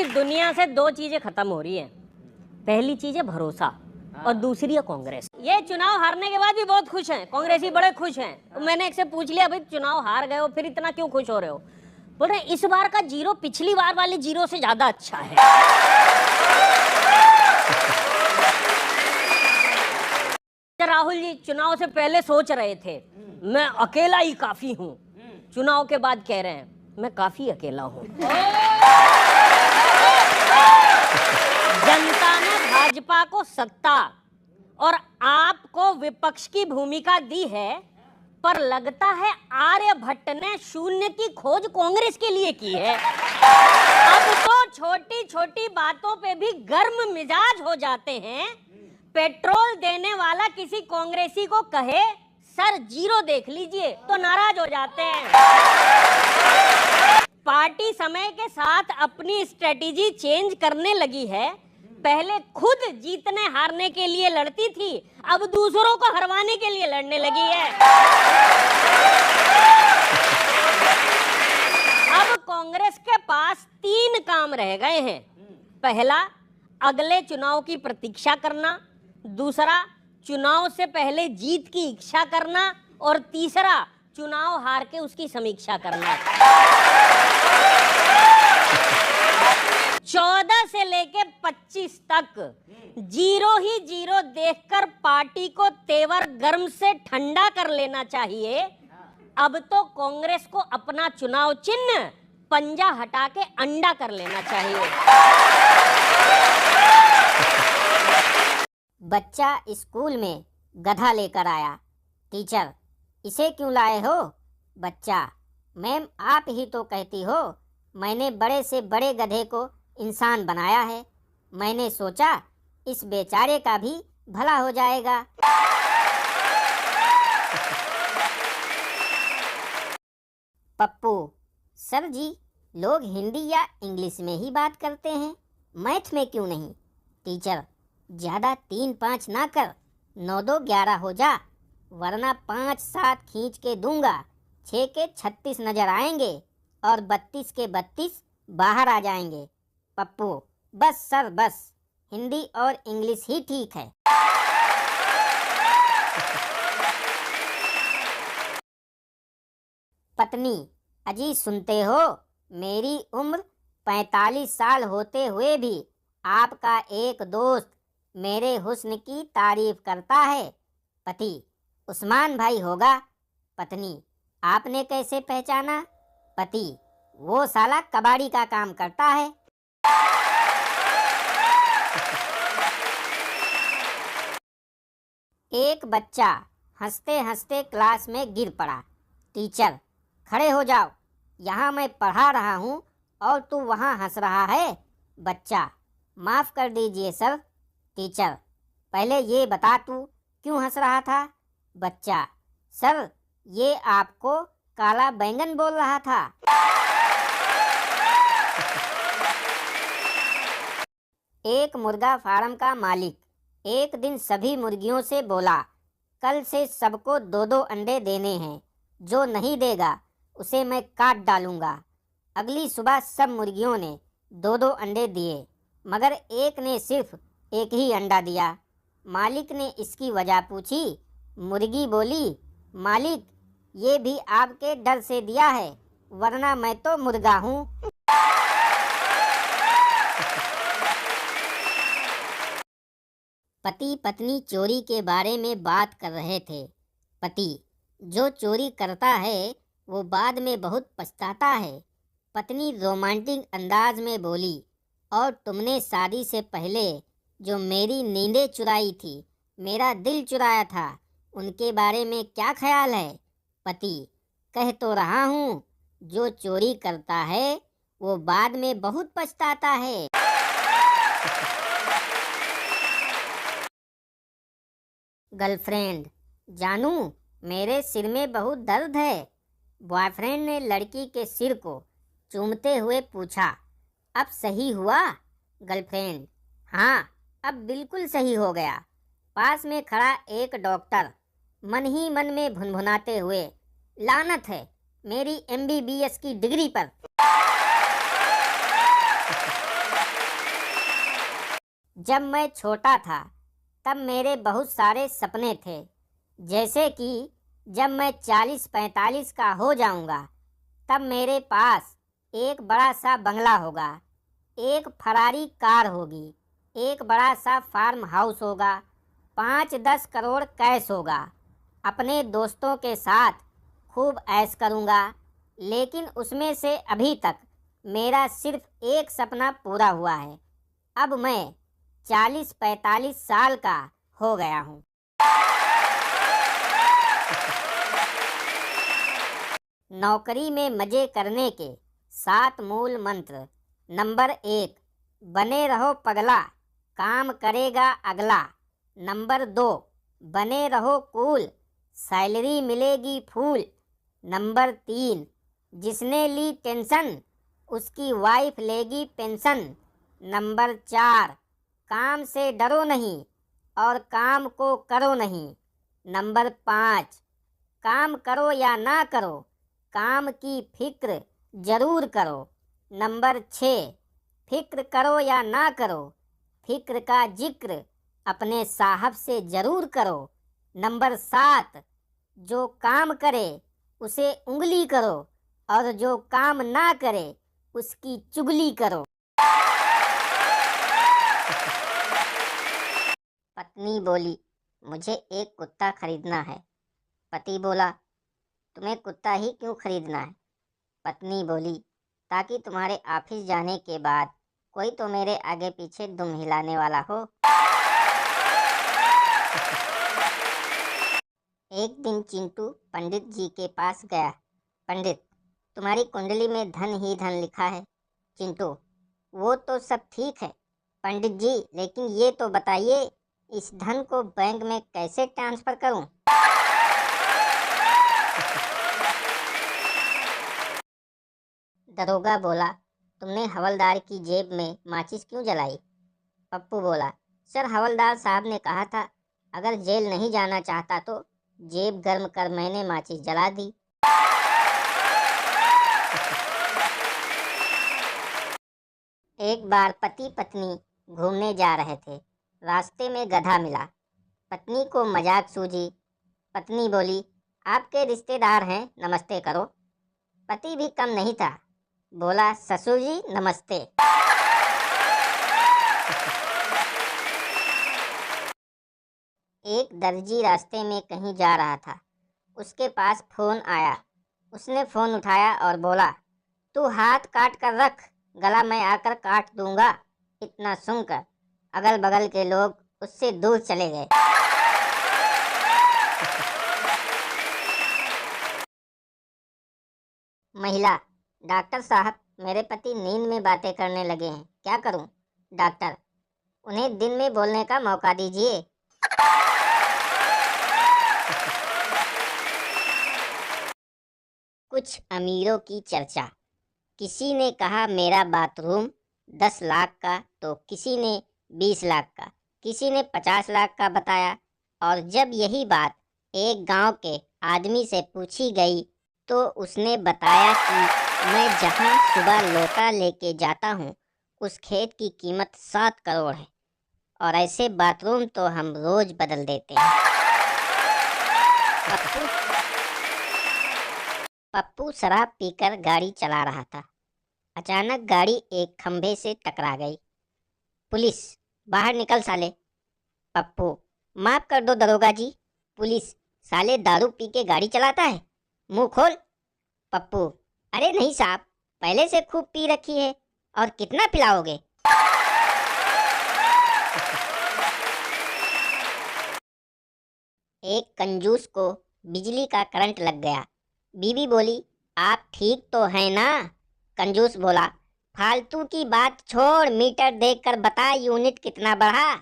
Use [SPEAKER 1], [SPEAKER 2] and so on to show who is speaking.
[SPEAKER 1] इस दुनिया से दो चीजें खत्म हो रही हैं। पहली चीज है भरोसा और दूसरी है कांग्रेस। ये चुनाव हारने के बाद भी बहुत खुश हैं, कांग्रेसी बड़े खुश हैं। तो मैंने एक से पूछ लिया, भाई चुनाव हार गए हो फिर इतना क्यों खुश हो रहे हो? बोल रहे इस बार का जीरो पिछली बार वाले जीरो से ज्यादा अच्छा है। राहुल जी चुनाव से पहले सोच रहे थे मैं अकेला ही काफी हूं, चुनाव के बाद कह रहे हैं मैं काफी अकेला हूं। जनता ने भाजपा को सत्ता और आपको विपक्ष की भूमिका दी है, पर लगता है आर्यभट्ट ने शून्य की खोज कांग्रेस के लिए की है। अब तो छोटी छोटी बातों पे भी गर्म मिजाज हो जाते हैं। पेट्रोल देने वाला किसी कांग्रेसी को कहे सर जीरो देख लीजिए तो नाराज हो जाते हैं। पार्टी समय के साथ अपनी स्ट्रेटेजी चेंज करने लगी है। पहले खुद जीतने हारने के लिए लड़ती थी, अब दूसरों को हरवाने के लिए लड़ने लगी है। अब कांग्रेस के पास 3 काम रह गए हैं। पहला, अगले चुनाव की प्रतीक्षा करना। दूसरा, चुनाव से पहले जीत की इच्छा करना। और तीसरा, चुनाव हार के उसकी समीक्षा करना। 14 से लेके 25 तक जीरो ही जीरो देखकर पार्टी को तेवर गर्म से ठंडा कर लेना चाहिए। अब तो कांग्रेस को अपना चुनाव चिन्ह पंजा हटा के अंडा कर लेना चाहिए।
[SPEAKER 2] बच्चा स्कूल में गधा लेकर आया। टीचर, इसे क्यों लाए हो? बच्चा, मैम आप ही तो कहती हो मैंने बड़े से बड़े गधे को इंसान बनाया है। मैंने सोचा इस बेचारे का भी भला हो जाएगा। पप्पू, सर जी लोग हिंदी या इंग्लिश में ही बात करते हैं, मैथ में क्यों नहीं? टीचर, ज़्यादा 3-5 ना कर, 9-2 11 हो जा, वरना 5-7 खींच के दूंगा, 6 के 36 नजर आएंगे और 32 के 32 बाहर आ जाएंगे। पप्पू, बस सर बस, हिंदी और इंग्लिश ही ठीक है। पत्नी, अजी सुनते हो, मेरी उम्र 45 साल होते हुए भी आपका एक दोस्त मेरे हुस्न की तारीफ करता है। पति, उस्मान भाई होगा। पत्नी, आपने कैसे पहचाना? पति, वो साला कबाड़ी का काम करता है। एक बच्चा हंसते हंसते क्लास में गिर पड़ा। टीचर, खड़े हो जाओ, यहाँ मैं पढ़ा रहा हूँ और तू वहाँ हंस रहा है। बच्चा, माफ़ कर दीजिए सर। टीचर, पहले ये बता तू क्यों हंस रहा था? बच्चा, सर ये आपको काला बैंगन बोल रहा था। एक मुर्गा फार्म का मालिक एक दिन सभी मुर्गियों से बोला, कल से सबको 2-2 अंडे देने हैं, जो नहीं देगा उसे मैं काट डालूंगा। अगली सुबह सब मुर्गियों ने 2-2 अंडे दिए, मगर एक ने सिर्फ एक ही अंडा दिया। मालिक ने इसकी वजह पूछी। मुर्गी बोली, मालिक ये भी आपके डर से दिया है, वरना मैं तो मुर्गा हूँ। पति पत्नी चोरी के बारे में बात कर रहे थे। पति, जो चोरी करता है वो बाद में बहुत पछताता है। पत्नी रोमांटिक अंदाज में बोली, और तुमने शादी से पहले जो मेरी नींदें चुराई थी, मेरा दिल चुराया था, उनके बारे में क्या ख्याल है? पति, कह तो रहा हूँ, जो चोरी करता है वो बाद में बहुत पछताता है। गर्लफ्रेंड, जानू मेरे सिर में बहुत दर्द है। बॉयफ्रेंड ने लड़की के सिर को चूमते हुए पूछा, अब सही हुआ? गर्लफ्रेंड, हाँ अब बिल्कुल सही हो गया। पास में खड़ा एक डॉक्टर मन ही मन में भुनभुनाते हुए, लानत है मेरी MBBS की डिग्री पर। जब मैं छोटा था तब मेरे बहुत सारे सपने थे, जैसे कि जब मैं 40-45 का हो जाऊंगा तब मेरे पास एक बड़ा सा बंगला होगा, एक फरारी कार होगी, एक बड़ा सा फार्म हाउस होगा, 5-10 करोड़ कैश होगा, अपने दोस्तों के साथ खूब ऐश करूंगा। लेकिन उसमें से अभी तक मेरा सिर्फ एक सपना पूरा हुआ है। अब मैं 40-45 साल का हो गया हूँ। नौकरी में मजे करने के 7 मूल मंत्र। नंबर 1, बने रहो पगला, काम करेगा अगला। नंबर 2, बने रहो कूल, सैलरी मिलेगी फूल। नंबर 3, जिसने ली टेंशन उसकी वाइफ लेगी पेंशन। नंबर 4, काम से डरो नहीं और काम को करो नहीं। नंबर 5, काम करो या ना करो, काम की फिक्र जरूर करो। नंबर 6, फिक्र करो या ना करो, फिक्र का जिक्र अपने साहब से जरूर करो। नंबर 7, जो काम करे उसे उंगली करो और जो काम ना करे उसकी चुगली करो।
[SPEAKER 3] पत्नी बोली, मुझे एक कुत्ता खरीदना है। पति बोला, तुम्हें कुत्ता ही क्यों खरीदना है? पत्नी बोली, ताकि तुम्हारे ऑफिस जाने के बाद कोई तो मेरे आगे पीछे दुम हिलाने वाला हो। एक दिन चिंटू पंडित जी के पास गया। पंडित, तुम्हारी कुंडली में धन ही धन लिखा है। चिंटू, वो तो सब ठीक है पंडित जी, लेकिन ये तो बताइए इस धन को बैंक में कैसे ट्रांसफर करूं? दरोगा बोला, तुमने हवलदार की जेब में माचिस क्यों जलाई? पप्पू बोला, सर हवलदार साहब ने कहा था अगर जेल नहीं जाना चाहता तो जेब गर्म कर मैंने माचिस जला दी। एक बार पति पत्नी घूमने जा रहे थे। रास्ते में गधा मिला। पत्नी को मजाक सूझी। पत्नी बोली, आपके रिश्तेदार हैं, नमस्ते करो। पति भी कम नहीं था, बोला, ससुर जी नमस्ते। एक दर्जी रास्ते में कहीं जा रहा था। उसके पास फोन आया। उसने फोन उठाया और बोला, तू हाथ काट कर रख, गला मैं आकर काट दूंगा। इतना सुनकर अगल बगल के लोग उससे दूर चले गए। महिला, डॉक्टर साहब मेरे पति नींद में बातें करने लगे हैं, क्या करूं? डॉक्टर, उन्हें दिन में बोलने का मौका दीजिए। कुछ अमीरों की चर्चा। किसी ने कहा मेरा बाथरूम 10 लाख का, तो किसी ने 20 लाख का, किसी ने 50 लाख का बताया। और जब यही बात एक गांव के आदमी से पूछी गई तो उसने बताया कि मैं जहां सुबह लोटा लेके जाता हूं उस खेत की कीमत 7 करोड़ है और ऐसे बाथरूम तो हम रोज बदल देते हैं। पप्पू शराब पीकर गाड़ी चला रहा था। अचानक गाड़ी एक खंभे से टकरा गई। पुलिस, बाहर निकल साले। पप्पू, माफ कर दो दरोगा जी। पुलिस, साले दारू पी के गाड़ी चलाता है, मुंह खोल। पप्पू, अरे नहीं साहब, पहले से खूब पी रखी है, और कितना पिलाओगे? एक कंजूस को बिजली का करंट लग गया। बीवी बोली, आप ठीक तो हैं ना? कंजूस बोला, फालतू की बात छोड़, मीटर देखकर बता यूनिट कितना बढ़ा।